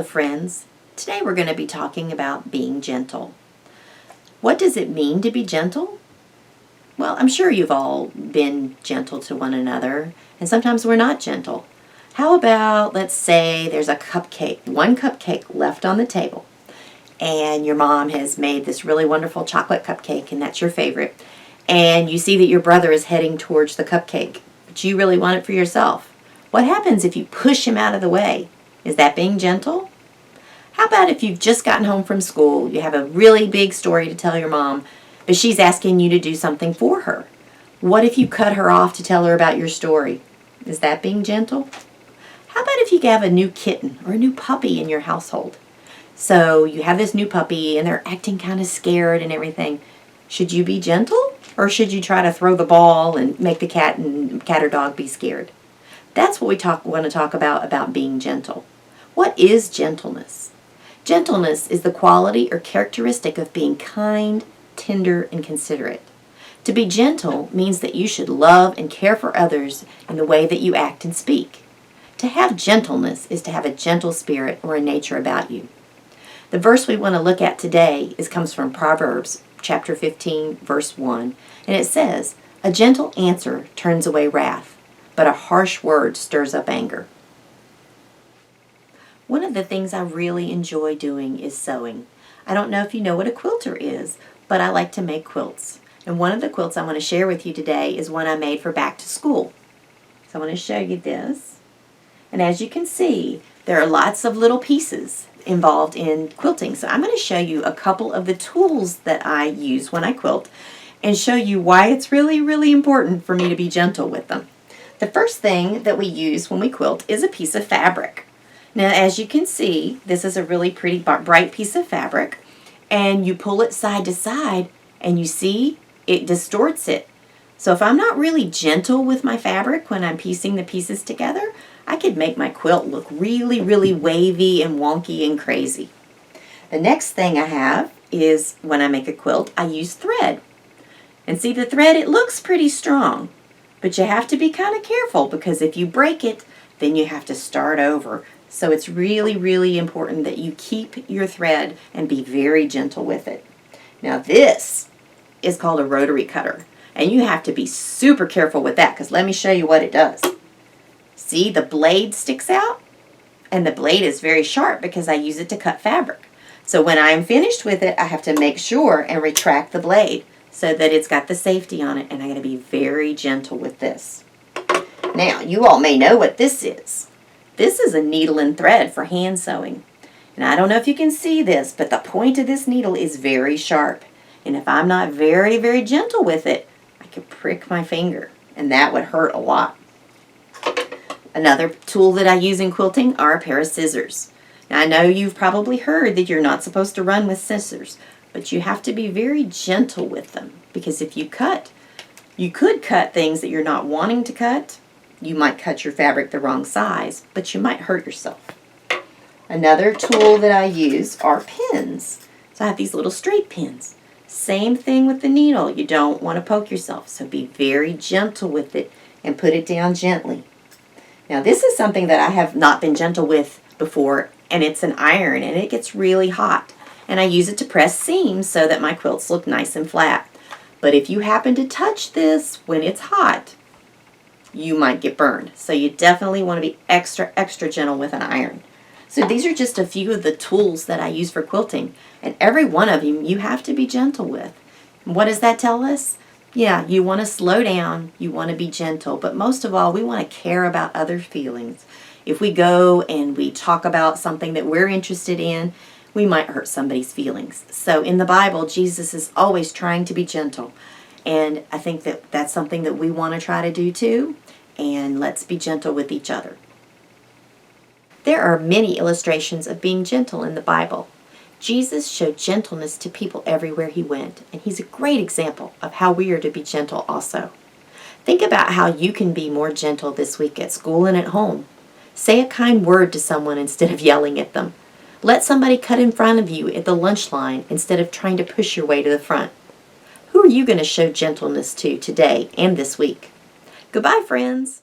Hello friends. Today we're going to be talking about being gentle. What does it mean to be gentle? Well, I'm sure you've all been gentle to one another, and sometimes we're not gentle. How about, let's say there's one cupcake left on the table, and your mom has made this really wonderful chocolate cupcake, and that's your favorite, and you see that your brother is heading towards the cupcake, but you really want it for yourself. What happens if you push him out of the way? Is that being gentle? How about if you've just gotten home from school, you have a really big story to tell your mom, but she's asking you to do something for her? What if you cut her off to tell her about your story? Is that being gentle? How about if you have a new kitten or a new puppy in your household? So you have this new puppy and they're acting kind of scared and everything. Should you be gentle, or should you try to throw the ball and make the cat or dog be scared? That's what we want to talk about being gentle. What is gentleness? Gentleness is the quality or characteristic of being kind, tender, and considerate. To be gentle means that you should love and care for others in the way that you act and speak. To have gentleness is to have a gentle spirit or a nature about you. The verse we want to look at today comes from Proverbs chapter 15, verse 1, and it says, "A gentle answer turns away wrath, but a harsh word stirs up anger." One of the things I really enjoy doing is sewing. I don't know if you know what a quilter is, but I like to make quilts. And one of the quilts I want to share with you today is one I made for back to school. So I want to show you this. And as you can see, there are lots of little pieces involved in quilting. So I'm going to show you a couple of the tools that I use when I quilt and show you why it's really, really important for me to be gentle with them. The first thing that we use when we quilt is a piece of fabric. Now, as you can see, this is a really pretty bright piece of fabric, and you pull it side to side, and you see it distorts it. So if I'm not really gentle with my fabric when I'm piecing the pieces together, I could make my quilt look really, really wavy and wonky and crazy. The next thing I have is, when I make a quilt, I use thread. And see, the thread, it looks pretty strong, but you have to be kind of careful, because if you break it, then you have to start over. So it's really, really important that you keep your thread and be very gentle with it. Now this is called a rotary cutter, and you have to be super careful with that, because let me show you what it does. See, the blade sticks out, and the blade is very sharp because I use it to cut fabric. So when I'm finished with it, I have to make sure and retract the blade so that it's got the safety on it, and I got to be very gentle with this. Now, you all may know what this is. This is a needle and thread for hand sewing. And I don't know if you can see this, but the point of this needle is very sharp. And if I'm not very, very gentle with it, I could prick my finger, and that would hurt a lot. Another tool that I use in quilting are a pair of scissors. Now, I know you've probably heard that you're not supposed to run with scissors, but you have to be very gentle with them, because if you could cut things that you're not wanting to cut. You might cut your fabric the wrong size, but you might hurt yourself. Another tool that I use are pins. So I have these little straight pins. Same thing with the needle. You don't want to poke yourself, so be very gentle with it and put it down gently. Now this is something that I have not been gentle with before, and it's an iron, and it gets really hot. And I use it to press seams so that my quilts look nice and flat. But if you happen to touch this when it's hot, you might get burned. So you definitely want to be extra, extra gentle with an iron. So these are just a few of the tools that I use for quilting, and every one of them you have to be gentle with. And what does that tell us? Yeah, you want to slow down, you want to be gentle, but most of all, we want to care about other feelings. If we go and we talk about something that we're interested in, we might hurt somebody's feelings. So in the Bible, Jesus is always trying to be gentle. And I think that that's something that we want to try to do too. And let's be gentle with each other. There are many illustrations of being gentle in the Bible. Jesus showed gentleness to people everywhere he went, and he's a great example of how we are to be gentle also. Think about how you can be more gentle this week at school and at home. Say a kind word to someone instead of yelling at them. Let somebody cut in front of you at the lunch line instead of trying to push your way to the front. Who are you going to show gentleness to today and this week? Goodbye, friends.